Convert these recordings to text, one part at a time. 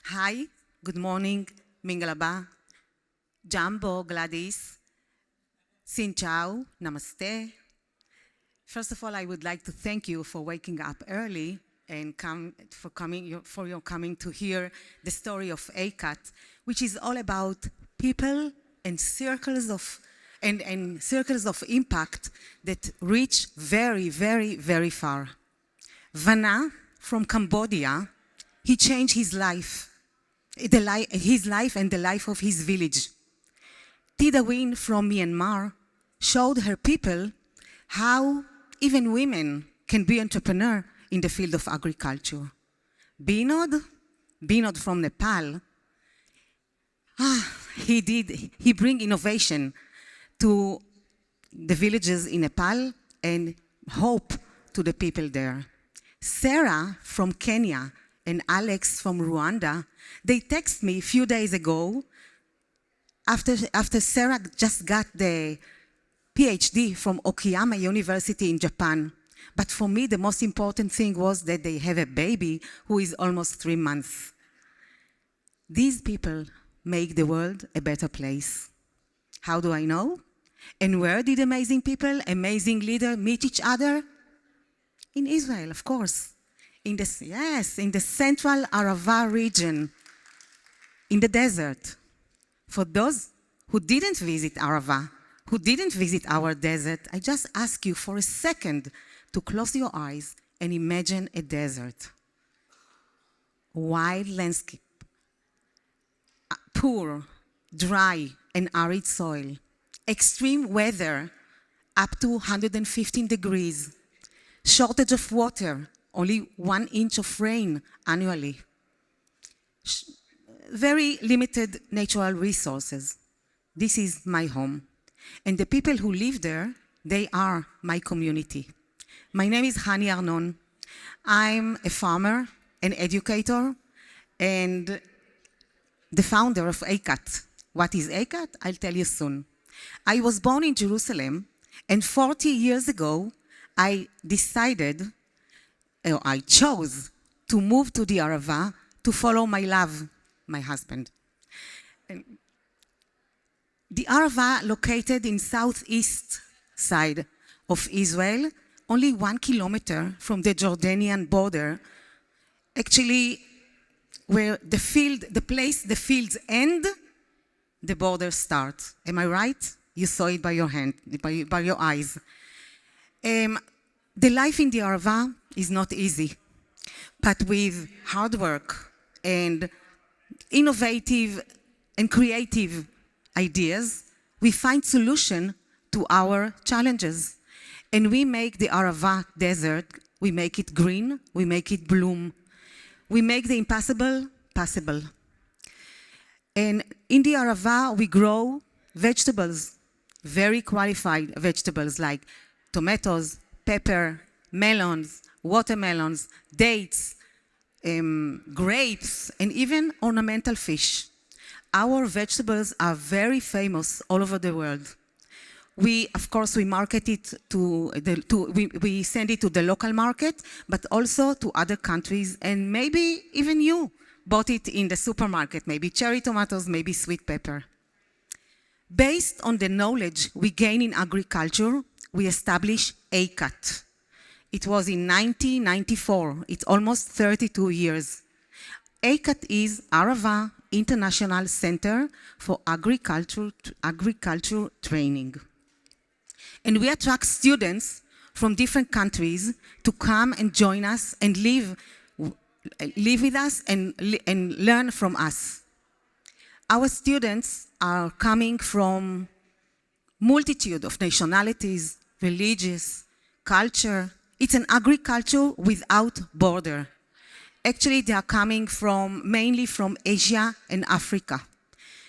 Hi, good morning, Mingalaba, Jambo, Gladys, Xin Chao, Namaste. First of all, I would like to thank you for waking up early and for your coming to hear the story of AICAT, which is all about people and circles of circles of impact that reach very, very, very far. Vana from Cambodia, he changed his life and the life of his village. Tidawin from Myanmar showed her people how even women can be entrepreneur in the field of agriculture. Binod from Nepal, he bring innovation to the villages in Nepal and hope to the people there. Sarah from Kenya and Alex from Rwanda, they text me a few days ago after Sarah just got the PhD from Okayama University in Japan. But for me, the most important thing was that they have a baby who is almost 3 months. These people make the world a better place. How do I know? And where did amazing people, amazing leaders meet each other? In Israel, of course. In the central Arava region, in the desert. For those who didn't visit Arava, who didn't visit our desert, I just ask you for a second to close your eyes and imagine a desert. Wild landscape, poor, dry, and arid soil. Extreme weather, up to 115 degrees. Shortage of water, only 1 inch of rain annually. Very limited natural resources. This is my home. And the people who live there, they are my community. My name is Hanni Arnon. I'm a farmer, an educator, and the founder of AICAT. What is AICAT? I'll tell you soon. I was born in Jerusalem, and 40 years ago, I chose to move to the Arava to follow my love, my husband. The Arava, located in southeast side of Israel, only 1 kilometer from the Jordanian border, actually where the fields end, the border starts. Am I right? You saw it by your hand, by your eyes. The life in the Arava is not easy, but with hard work and innovative and creative ideas, we find solution to our challenges. And we make the Arava desert, we make it green, we make it bloom. We make the impossible possible. And in the Arava, we grow vegetables, very qualified vegetables like tomatoes, pepper, melons, watermelons, dates, grapes, and even ornamental fish. Our vegetables are very famous all over the world. Of course, we market it we send it to the local market, but also to other countries, and maybe even you bought it in the supermarket, maybe cherry tomatoes, maybe sweet pepper. Based on the knowledge we gain in agriculture, we established AICAT. It was in 1994. It's almost 32 years. AICAT is Arava International Center for Agriculture Training. And we attract students from different countries to come and join us and live with us and learn from us. Our students are coming from multitude of nationalities, religions, culture. It's an agriculture without border. Actually, they are coming mainly from Asia and Africa.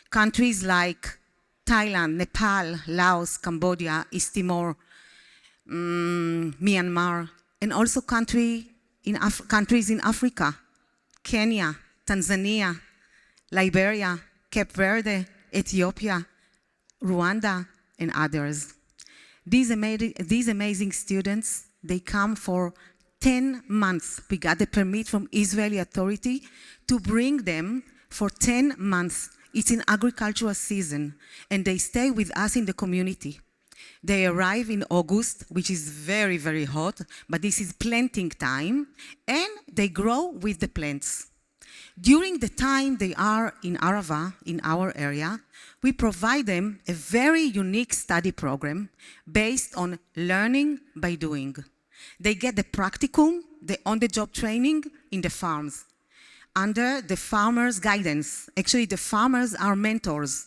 Countries like Thailand, Nepal, Laos, Cambodia, East Timor, Myanmar, and also countries in Africa, Kenya, Tanzania, Liberia, Cape Verde, Ethiopia, Rwanda, and others. These amazing students, they come for 10 months. We got the permit from Israeli authority to bring them for 10 months. It's in agricultural season, and they stay with us in the community. They arrive in August, which is very, very hot, but this is planting time, and they grow with the plants. During the time they are in Arava, in our area, we provide them a very unique study program based on learning by doing. They get the practicum, the on-the-job training in the farms, under the farmers' guidance. Actually, the farmers are mentors.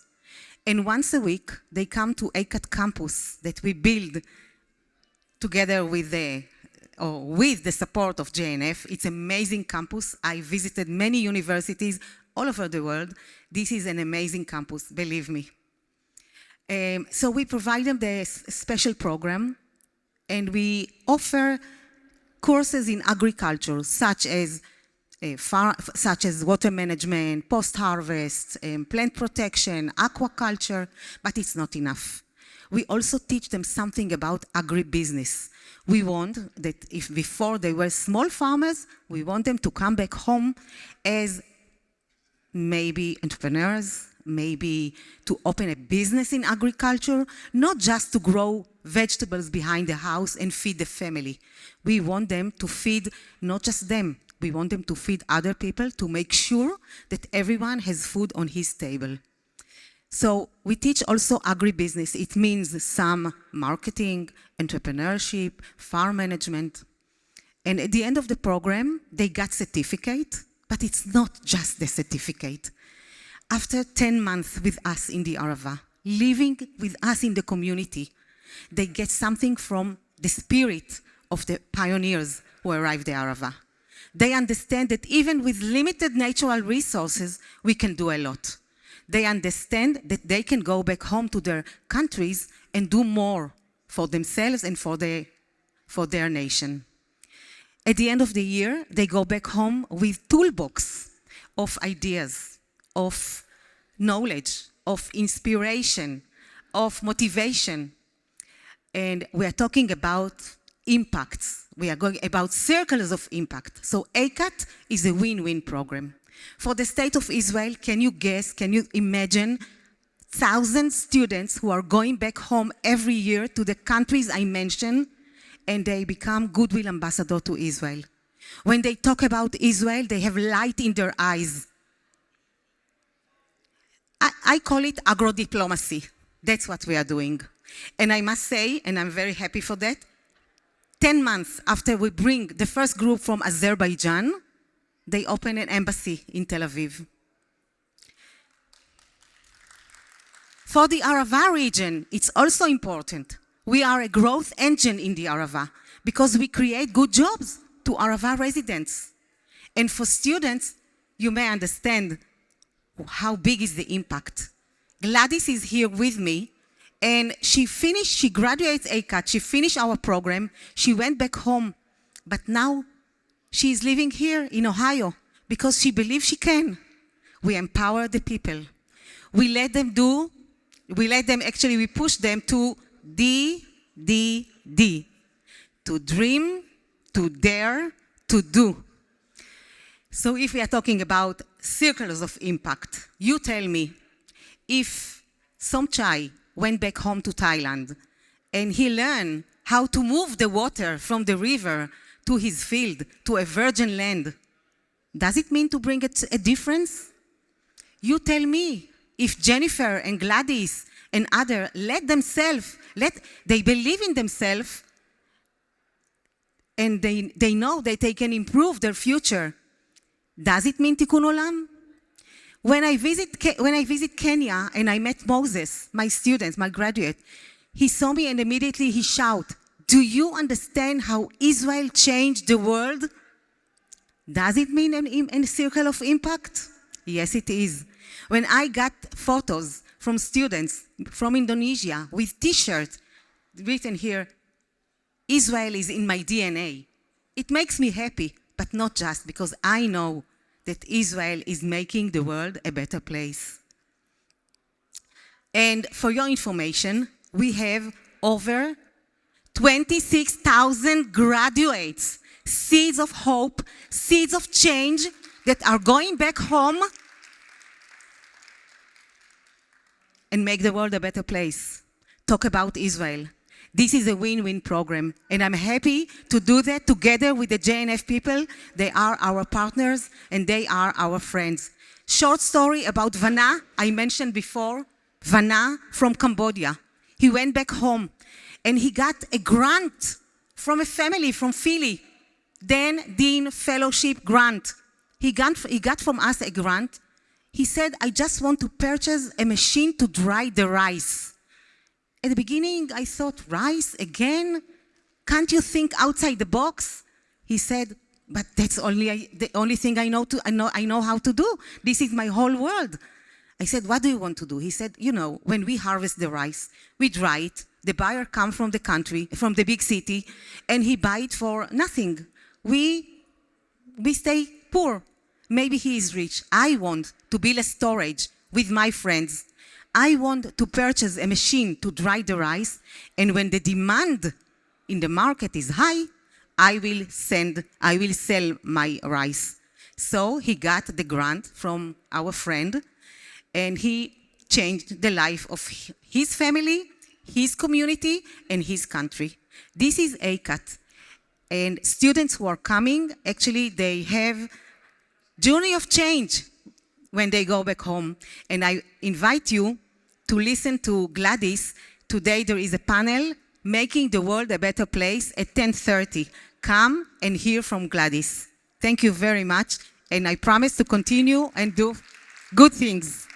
And once a week, they come to AICAT campus that we build together with the support of JNF. It's an amazing campus. I visited many universities all over the world. This is an amazing campus, believe me. So we provide them the special program, and we offer courses in agriculture, such as water management, post-harvest, plant protection, aquaculture, but it's not enough. We also teach them something about agribusiness. We want that if before they were small farmers, we want them to come back home as maybe entrepreneurs, maybe to open a business in agriculture, not just to grow vegetables behind the house and feed the family. We want them to feed not just them, we want them to feed other people to make sure that everyone has food on his table. So we teach also agribusiness. It means some marketing, entrepreneurship, farm management. And at the end of the program, they got certificate, but it's not just the certificate. After 10 months with us in the Arava, living with us in the community, they get something from the spirit of the pioneers who arrived at the Arava. They understand that even with limited natural resources, we can do a lot. They understand that they can go back home to their countries and do more for themselves and for their nation. At the end of the year, they go back home with toolbox of ideas, of knowledge, of inspiration, of motivation. And we are talking about impacts. We are going about circles of impact. So AICAT is a win-win program. For the state of Israel, can you guess, can you imagine 1,000 students who are going back home every year to the countries I mentioned, and they become goodwill ambassador to Israel. When they talk about Israel, they have light in their eyes. I call it agro-diplomacy. That's what we are doing. And I must say, and I'm very happy for that, 10 months after we bring the first group from Azerbaijan, they open an embassy in Tel Aviv. For the Arava region, it's also important. We are a growth engine in the Arava because we create good jobs to Arava residents. And for students, you may understand how big is the impact. Gladys is here with me, and she graduates AICAT, she finished our program, she went back home, but now she is living here in Ohio because she believes she can. We empower the people. We push them to D, to dream, to dare, to do. So if we are talking about circles of impact, you tell me, if Somchai went back home to Thailand and he learned how to move the water from the river to his field, to a virgin land, does it mean to bring a difference? You tell me, if Jennifer and Gladys and others they believe in themselves and they know that they can improve their future, does it mean tikkun olam? When I visit Kenya and I met Moses, my student, my graduate, he saw me and immediately he shouted, "Do you understand how Israel changed the world?" Does it mean a circle of impact? Yes, it is. When I got photos from students from Indonesia with T-shirts written here, "Israel is in my DNA," it makes me happy, but not just because I know that Israel is making the world a better place. And for your information, we have over 26,000 graduates seeds of hope, seeds of change that are going back home and make the world a better place. Talk about Israel. This is a win-win program, and I'm happy to do that together with the JNF people. They are our partners, and they are our friends. Short story about Vana, I mentioned before. Vana from Cambodia. He went back home, and he got a grant from a family from Philly. Dan Dean Fellowship grant. He got from us a grant. He said, I just want to purchase a machine to dry the rice. At the beginning, I thought, rice again? Can't you think outside the box? He said, but that's the only thing I know how to do. This is my whole world. I said, what do you want to do? He said, when we harvest the rice, we dry it. The buyer comes from the country, from the big city, and he buys it for nothing. We stay poor. Maybe he is rich. I want to build a storage with my friends. I want to purchase a machine to dry the rice, and when the demand in the market is high, I will sell my rice. So he got the grant from our friend, and he changed the life of his family, his community, and his country. This is AICAT. And students who are coming, actually, they have journey of change when they go back home. And I invite you to listen to Gladys. Today there is a panel, Making the World a Better Place, at 10:30. Come and hear from Gladys. Thank you very much. And I promise to continue and do good things.